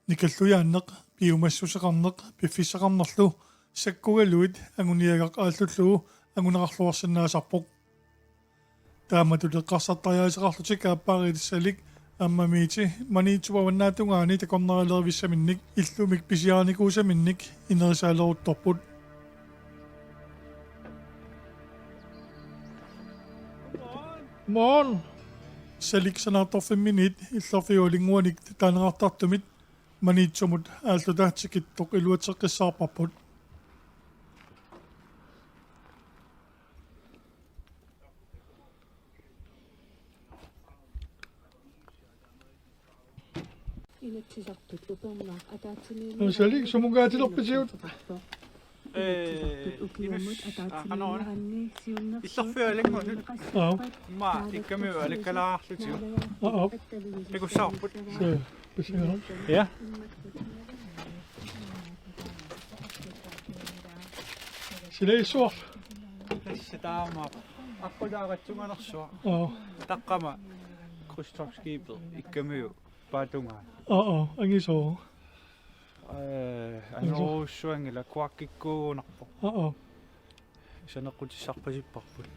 Nikalluyaanneq biumassuseqarneq piffissaqarnerlu sakkugaluit anguniagaq aallullugu angunaqarluarsannaasarpoq taamatuleqqarsartariaseqarlutik aappaariilissalik аммамиити маниитсуаваннаатунгаани такорнерилервиссаминник иллумик писиарникуусаминник инерисаалерутторпут мон салик санаарторфимминит иллерфиулингуаник таанеқартартумит маниитсумут ааллутаатсикиттоқ илуатеққиссаарпарпут Salik sumugaatilerpisiut иллерфиалингунут ма иккамиу аликкалаарарлутиу пикуссаарпут я силаисуар тассатаама аккулааратсунганерсуа таққама крустовскипер иккамиу паатунгаа ангисоо анеруссуангила куаккиккуунарпо санеққутиссарпасиппарпут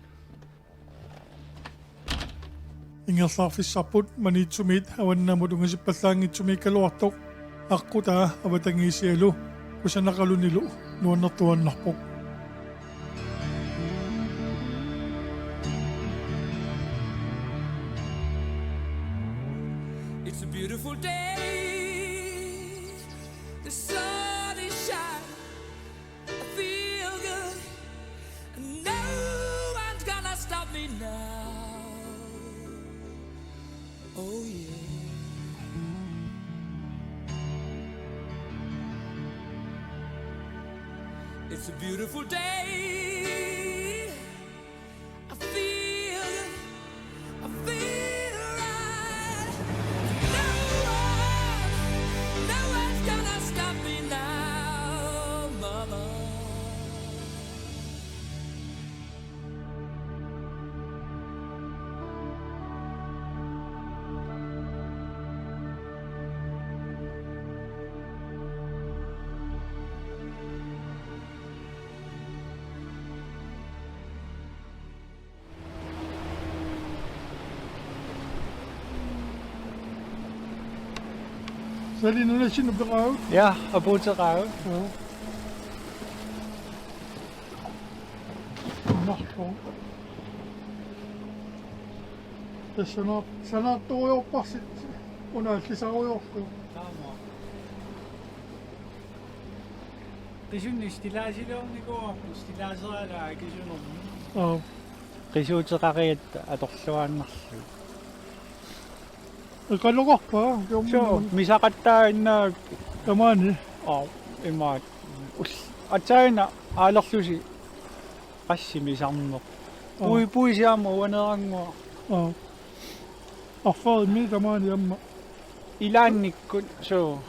ингерлаарфиссарпут маниитсумит аваннаамут унгасиппаллаангитсуми калуартоқ аққутаа аватангиисиалу кусанақалунилу нуаннертуаннарпоқ It's a beautiful day. The sun is shining. I feel good. No one's gonna stop me now. Oh yeah. It's a beautiful day. I feel good. I feel right. No one's gonna stop me now, mama. Sali nu næsten begravet ja абуутеқаа Marko. Tässä sanottu oppasit unaillisaujohtu. таама qisунни стилаасилуарникуарпу стилаасералаа кисунерми qisuuteqariat аторлуааннарлу Kalluqarpa соо мисақаттаагиннаак tamani. имаат атсаина аалерлуси qassimiisarneq puisiaama uanerangua Affaret mi tamani amma. ilaannikkut soo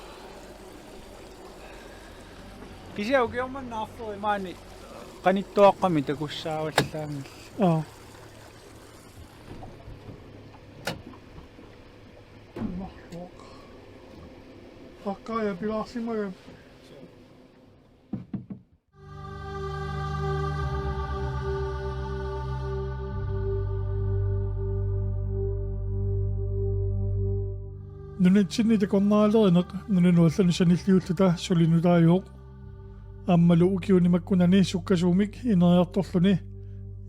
kisiaukiormannaarferi maani qanittuaqqami takussaavallaangill Marko. Pakkaja pilarsimoja. Nunitsinni takornaalerineq nunanuallanussanilliulluta sulinutaajuuq аммалу укиунимаккунани суккасуумик инериарторлуни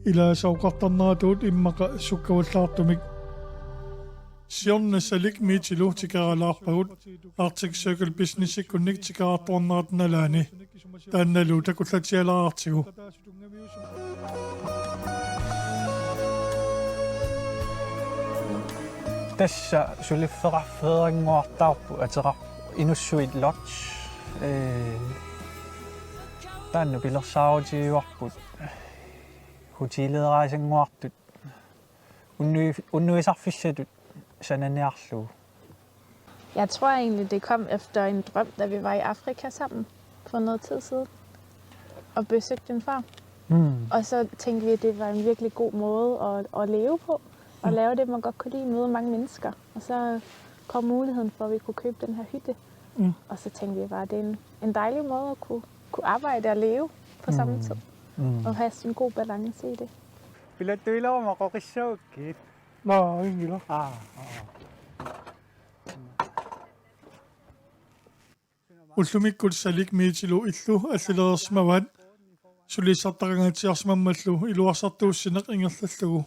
илаасауқартарнаратуут иммақа суккаваллаартумик сиорнасалик миитилу тикаралаарпагут Arctic Circle Business-иккунник тикаартуарнаратналаани таанналу такуллатиалаартигу тасса сулиффеқарфеерингуартаарпу атеқар инуссуит лодж таанну пилерсаарутигуарпут хутилераасангуартут уннуисарфиссатут сананиарлу. Jeg tror egentlig, det kom efter en drøm, da vi var i Afrika sammen for noget tid siden og besøgte en farm. Og så tænkte vi, at det var en virkelig god måde at leve på og lave det, man godt kunne lide, møde mange mennesker. Og så kom muligheden for, at vi kunne købe den her hytte Og så tænkte vi bare, at det er en dejlig måde at kunne arbejde og leve på samme tid. Og have sådan en god balance i det. Pilattuilla on makoqissuukki. No, ingila. Ullumikul salik miitilu illu allilerirsmavat sulisartarangatiarsmammallu iluarsartuussineq ingerlallugu.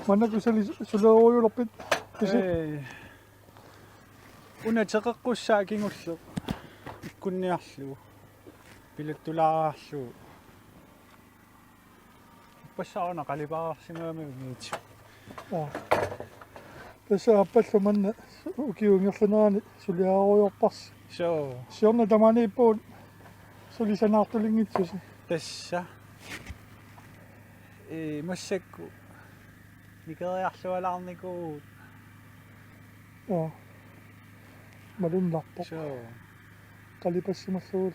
Mannaku suleruujulorpit Una teqeqqussaa kingullu ikkunniarlugu. Pilattulaararlugu. Passauna qalipaarsimaamiungiit. Tässä appallu manna ukiungerlunaani suliaaruujorpars. So, Siorna tamani puun sulisanaartulingitsusi. tässä massakku nikeriarlualaarnikuut. Ja. Malunlarpo. So, Qalipassimalluul.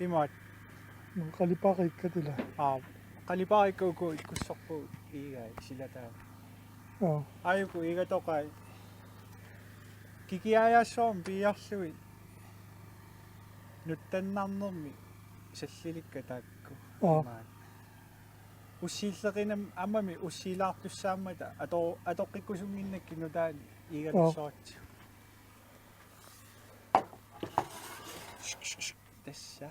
imat Qaliparikkatila. qalipaarikkuuku ikkussorpu iigai silataa. Ja. Aiku igatoqai kikiajaassoorm piiarlugit nuttannarnermi sallilikka taakku. Ja. Ussiilleqinam ammami ussiilaartussaamata atoqqikkusunginnakki nutaani iigatussoorti. Tässä.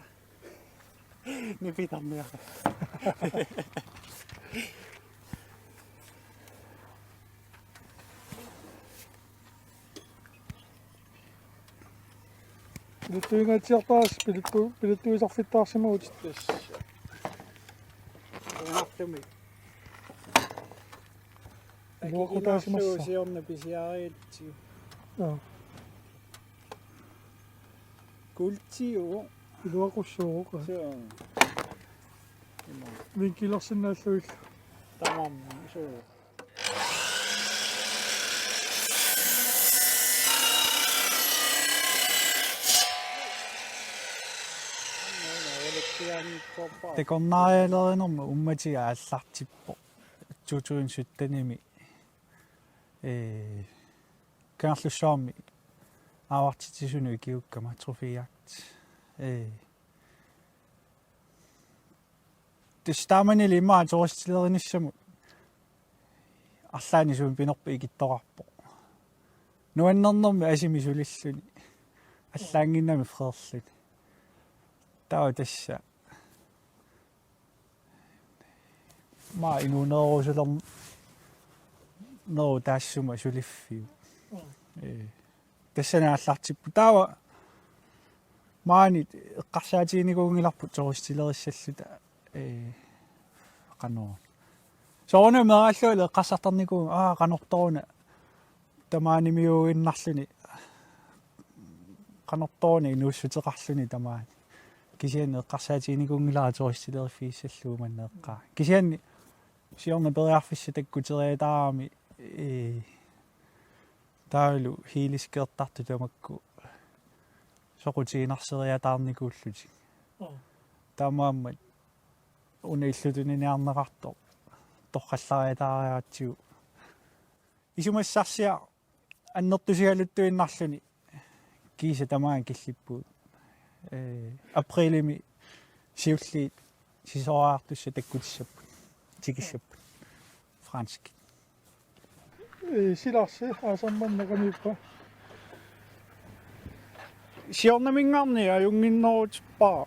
Nipitarnia. Pilittuingaatiartaas pilittuisarfittaarsimuut. Tässä. Unahtumi. Luokutaisimassa. Sionna pisiaariitsi. Ja. Kultio. Iluaqussuuruqa. Se on. Vinkilarsinnaalluil. Tamam. Se on. Teqornarialernerma ummatiga allartippo tutuin suttanimi kaarlussaarmi aavartitisunu ikiukkama trofiakt testaamani limaa toristilerinissamu арлаани суун пинерпи игитторарпо нуаннернэрми асимисулиллуни аллаангиннами фреерлуни таа тасса ма инунерусулер ноо таассума сулиффиу тассанааллартиппу таава маани эққарсаатигникуунгиларпу тористилериссаллута каноо соона мераллуила эққарсартарникуу канорторуна тамаанимиуиннарлуни канорторуни инууссутеқарлуни тамаани кисианне эққарсаатигникуунгилара тористилериффииссаллуу маннеэққаа кисианни сиорна периарфисса таккутериатаарами таалу хилискеэртарту тамакку соқутигинарсериатаарникууллути таамааммат унаиллутуниниарнеқарто торқаллариатаариатсигу исумассарсиа аннертусигалуттуиннарлуни киса тамаан киллиппуут априлими сиуллиит сисораартусса таккутиссаппут тикиссаппут франски Silarsi aasammanneqamippa. сиорнамингаарни аюнгиннерутиппаа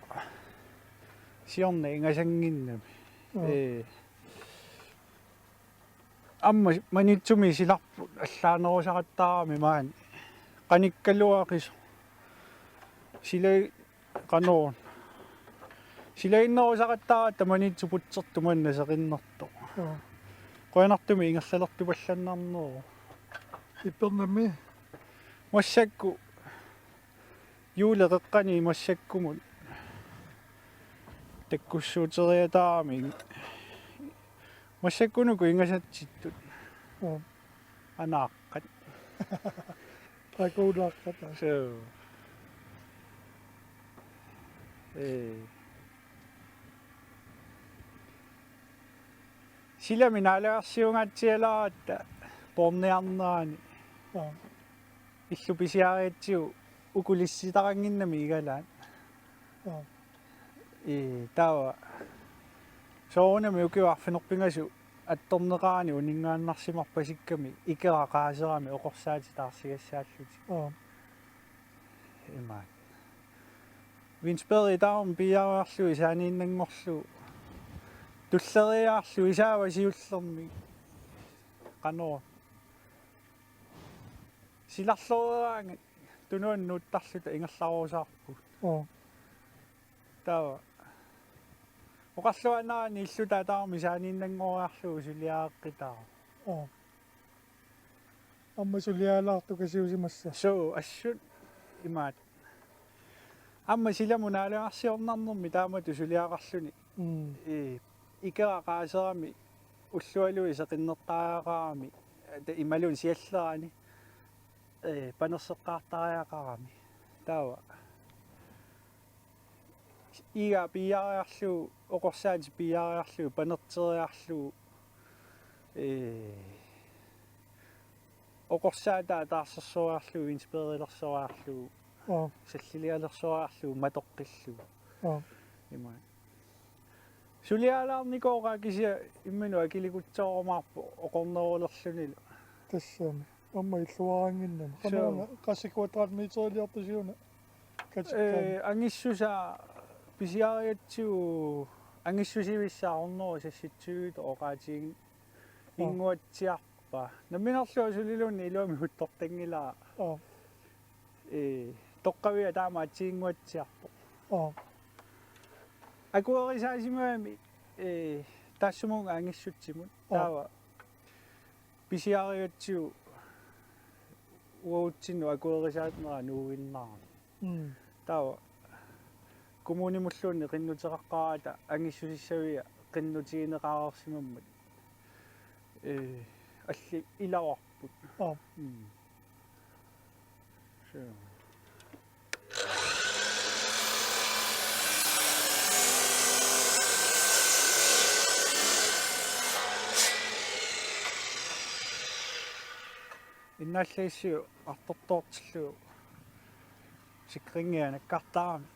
сиорна ингасангиннами амма манитсуми силарпут аллаанерусақаттаарами маани qanikkaluaqis sila qanoon silainnerusaqattaara tamanitsuputsertumanna seqinnerto qoyanartumi ingerlalertupallannaarneru Ippernammi. massakku juuleqeqqani massakkumut takkussuuteriataarami massakkunuku ingasatsittut anaaqqat Takuulaqqata. so sila minaalaarsiungatsialaatta porniarnaani illupisiariatsiu ukulissitarangginnami igalaan taava soorunami ukiuarfinerpingasu attorneqaani uningaannarsimarpasikkami ikeraqaaserami oqorsaati taarsigassaalluti imaat vinsperi taarm piaruarlu isaaniinnangorlu tulleriaarlu isaavasiullermi qanora silarloreraanga tunuan nuuttarluta ingerlaruusaarpu taava oqarluanaani illuta taarmi isaaniinnangoriarlu suliaaqqitaaru Amma sulialaartu kasiusimassa. so assut imaat amma silamunaalearsiornarnermi taamatu suliaqarluni ikeraqaaserami уллуалуи сеқиннертаагаами ималун сиаллерани панерсеққартариақарами таава ига пиариарлу оқорсаати пиариарлу панертериарлу оқорсаата таарсерсуаарлу инсперилерсуаарлу саллилиалерсуаарлу матоққиллу има сулиалаарникоора кися иммину акиликутсоормаарпу оқорнерулерлунила Тассами. Amma illuaranginnam. Qananga qassikuatraatmiiterialiartusiuna. ангиссуса писиариатсуу ангиссусивиссаарнеру сасситсугут оqaатигин ингуатсиарпа наминерлуа сулилуунни илуами хуттортангилаа тоққавиа таамаатсиингуатсиарпо акуэрисаасимаами тассумунга ангиссутсимут таава писиариатсуу уутсинну акуэрисаатнера нуугиннаа таава коммунимуллуунни qinnuteqaqqaraata ангиссусиссавиа qinnutigинеqaarersimammat алли илаварпут инналлаиссиу артортоортиллу сикрингиана картаами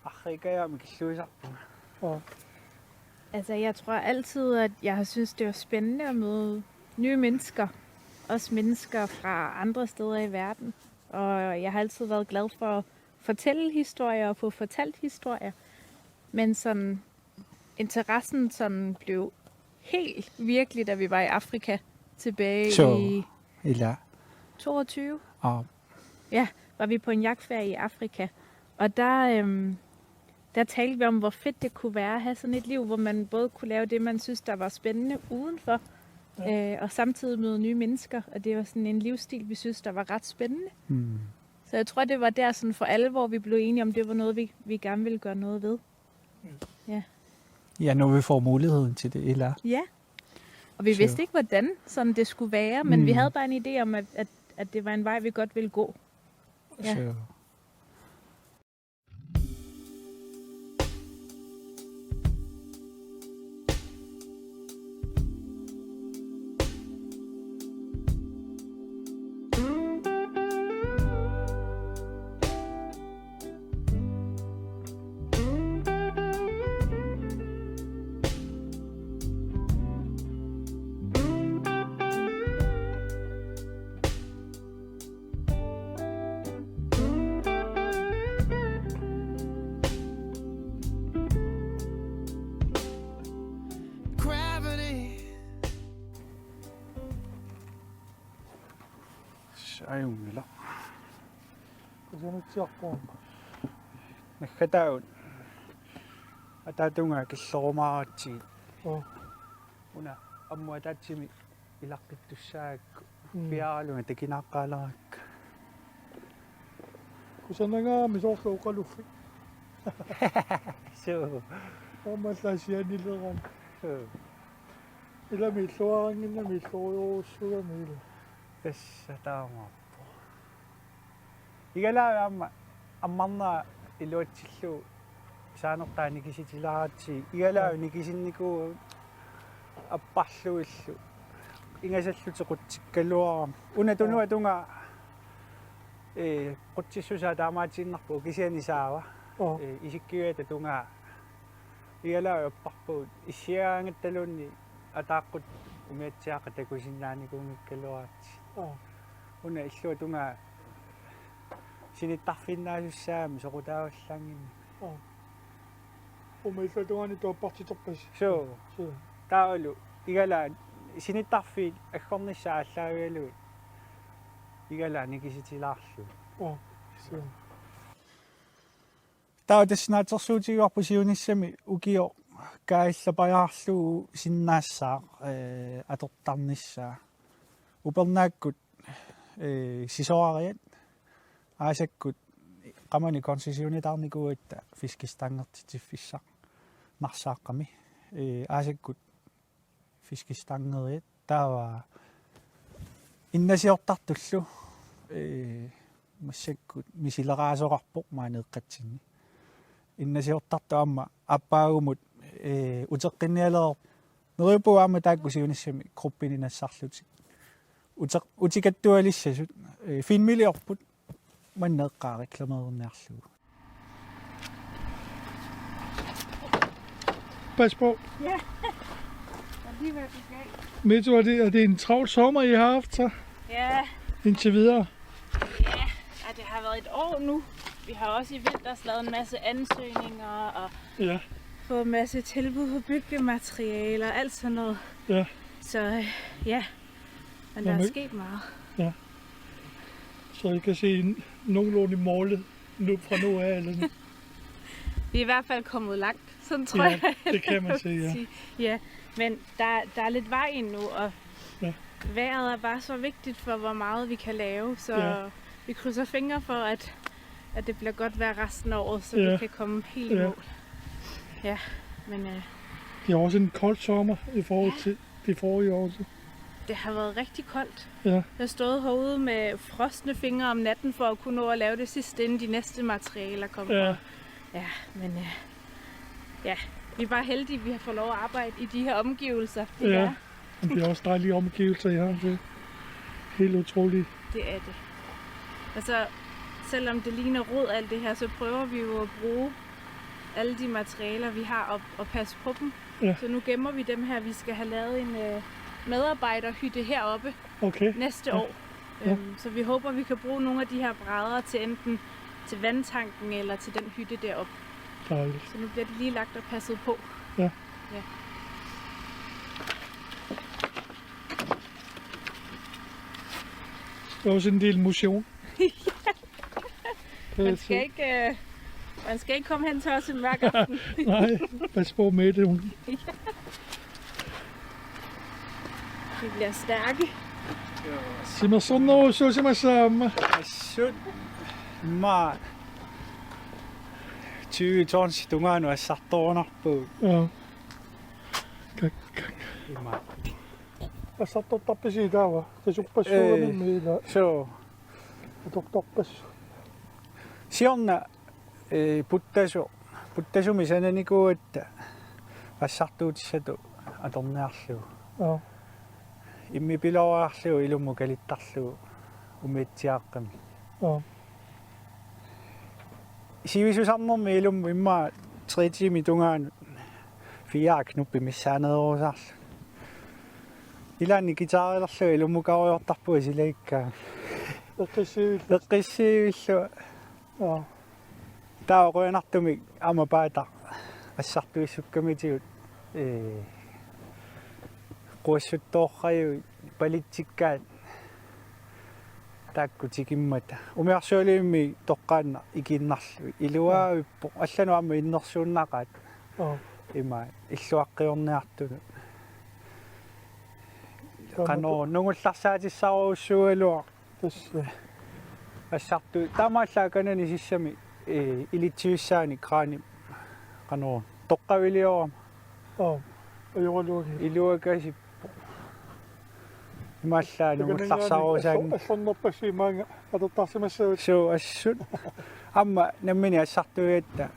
аррикаяами киллуисарпу Altså, jeg tror altid, at jeg har synes, det var spændende at møde nye mennesker. Også mennesker fra andre steder i verden. Og jeg har altid været glad for at fortælle historier og få fortalt historier. Men sådan, interessen sådan blev helt virkelig, da vi var i Afrika tilbage i ila 22. Ja, var vi på en jagtferie i Afrika. Og der talte vi om, hvor fedt det kunne være at have sådan et liv, hvor man både kunne lave det, man synes, der var spændende udenfor, og samtidig møde nye mennesker. Og det var sådan en livsstil, vi synes, der var ret spændende. Så jeg tror, det var der sådan for alvor, vi blev enige om, det var noget, vi gerne ville gøre noget ved. Ja, når vi får muligheden til det, eller? Ja, og vi vidste ikke, hvordan sådan det skulle være, men vi havde bare en idé om, at det var en vej, vi godt ville gå. Ja. Ajungila. Kusanutiarpuun. Nakataun. Atatunga killorumaaratsigit. Una amma tatsimi ilaqqittussaakku piaralunga takinaqqaalarakka. Kusanangaami soorluuqaluffi. So. Ammallaasianileran. Ilami illuaranginnami illoriurussugami. Tässä taamappu. Igalaa ammarna iluatsillu saanertaa nikisitilaratsi igalaa nikisinniku apparluillu ingasallutequtsikkaluaram una tunua tunga quttissusaa taamaatinnarpu kisianisaava isikkiuata tungaa igalaa opparpuut issiaangattalunni ataaqqut umiatsiaaqa takusinnaanikuungikkaluaati una illua tungaa sinittarfinnaasussaaami soqutaavallangimmi Umeilluatuani tuappartitorpas. so taulu igalaa sinittarfi aggornissaa allaavialuut igalaa nikisitilaarlu So. tautesnaatersuutigiorpu siunissami ukio kaaillapajaarluu sinnaassaa atortarnissaa upernaakkut sisoariat aasakkut qamani konsessionitarnikuuitta fiskistangertitiffissaq narsaaqqami aasakkut fiskistangeriat taava innasiortartullu массаккут мисилераасоқарпоқ маанеэққатсинни иннасиортарту аама аппаагумут утеққинниалерер нерипу аама тааккусиунассами группини нассарлутик утикаттуалиссасут финмилиорпут маннеэққаа рекламерерниарлугу Pas på. Ja. Alligevel galt. Metto, er det en travl sommer, I har haft så Ja, indtil videre? ja, det har været et år nu. Vi har også i vinters lavet en masse ansøgninger og Ja. fået en masse tilbud på byggematerialer og alt sådan noget. Ja. Så ja, men der er Jamen. sket meget. Så I kan se nogenlunde målet nu fra nu af, eller nu. Vi er i hvert fald kommet langt, sådan tror Ja, jeg. det kan man sige, ja. Ja, men der er lidt vej endnu, og Ja. vejret er bare så vigtigt for, hvor meget vi kan lave, så Ja. vi krydser fingre for, at det bliver godt vejr resten af året, så Ja. vi kan komme helt i Ja. mål. Ja, men Det er også en kold sommer i forhold til det forrige år. Så. det har været rigtig koldt. Ja. Jeg har stået herude med frosne fingre om natten for at kunne nå at lave det sidste, inden de næste materialer kommer. Ja. Ja, men ja, vi er bare heldige, at vi har fået lov at arbejde i de her omgivelser. Det Ja. er, Men det er også dejlige omgivelser, I har. Det er helt utroligt. det er det. Altså, selvom det ligner rod alt det her, så prøver vi jo at bruge alle de materialer, vi har, og passe på dem. Ja. Så nu gemmer vi dem her. Vi skal have lavet en medarbejderhytte heroppe Okay. næste Ja. år. Ja. Så vi håber, vi kan bruge nogle af de her brædder til enten til vandtanken eller til den hytte deroppe. Dejligt. Så nu bliver det lige lagt og passet på. Ja. Ja. Det er også en del motion. Man skal ikke komme hen til os en mørk aften. Nej, pas på med det. Hun. Vi bliver stærke. Simersono, så se mig sammen. assut imma 20 tons tungaanu assartorunarpu Ja. imma Jeg satte dig op i der, var. Det så pas på med der. so Det tog pas. siorna puttasumi sananikuuatta assartuutissatu atorniarlugu Ja. immi piloriarlugu ilummu kalittarlugu umiitsiaaqqami Ja. sivisusarnermi ilummu imma 3 tiimi tungaanu 4 knuppi missaanederuusarlu ilani gitaarillerlugu ilummu kariortarpu silaikkaa Det kan se. eqqissiivillu Ja. taaruinartumik amapaata assartuissukkamitigut quassuttoorraju palitsikkaat taakkutikimmat umiarsuuliimmi toqqaanna ikinnarlu iluaavippo allanu amma innersuunnaqaat Ja. ima illuaqqiorniartunu qano nungullarsaatissaaruussuugalua Det assartu taamaallakanani sissami ilitsiyussaani kraani qano toqqaviliorama Ja. Og jeg var lukket. iluakasippo imallaa nungullarsaruusaanni Jeg fandt op på mange. Og der tager sig so assut amma nammini assartuiatta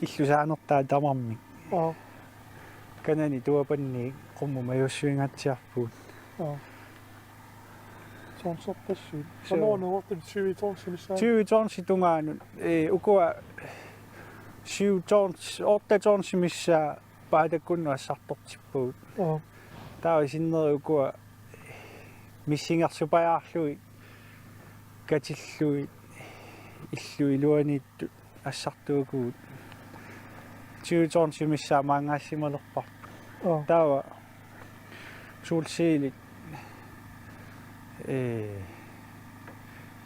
illusaanertaa tamarmi Ja. kanani tuapanni qummu majussuingatsiarpuut Ja. 전섭배시. 저는 어떤 지휘 정신이사. 지휘 전시 동안 우고아 시우 전시 어때 전시미샤 바데군나 사토치부. 다 신너 우고아 미싱아스바야르이 가tilluit illuiluanittu assartuugu 지휘 전시미샤 망아시멀럭파. tawa sulsiilit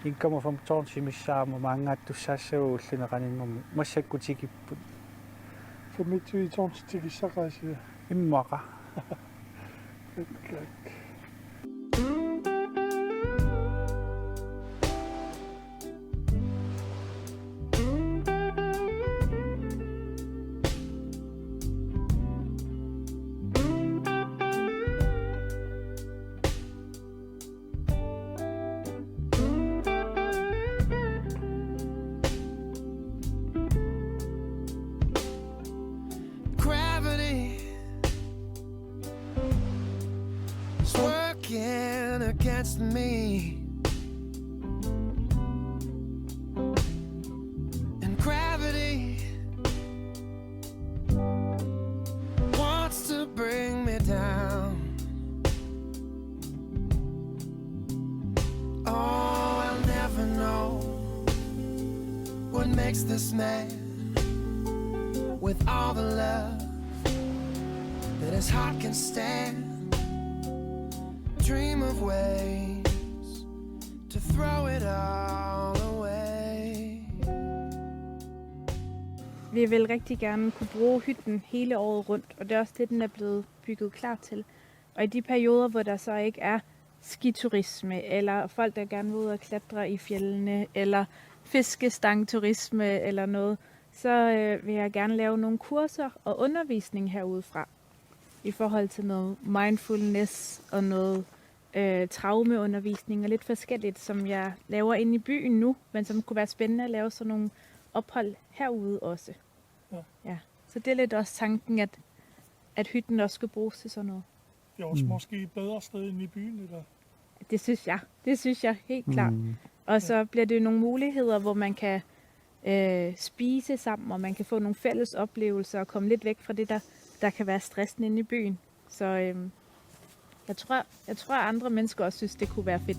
inkama fam tornsimissaama maangaattussaassaguu ulluneqaninngumu massakkutigipput Så mit jiwi 정신이사가시. immaqa Gravity is working against me, and gravity wants to bring me down. Oh, I'll never know what makes this man with all the love that his heart can stand. Dream of ways to throw it all away. Vi vil rigtig gerne kunne bruge hytten hele året rundt, og det er også det, den er blevet bygget klar til. Og i de perioder, hvor der så ikke er skiturisme, eller folk, der gerne vil ud og klatre i fjellene, eller fiskestangturisme eller noget, så vil jeg gerne lave nogle kurser og undervisning herudefra i forhold til noget mindfulness og noget traumeundervisning og lidt forskelligt, som jeg laver inde i byen nu, men som kunne være spændende at lave sådan nogle ophold herude også. Ja. Så det er lidt også tanken, at hytten også skal bruges til sådan noget. Det er også måske et bedre sted end i byen, eller? Det synes jeg helt klart. Og så bliver det nogle muligheder, hvor man kan spise sammen, og man kan få nogle fælles oplevelser og komme lidt væk fra det, der kan være stressen inde i byen. Så jeg tror, andre mennesker også synes, det kunne være fedt.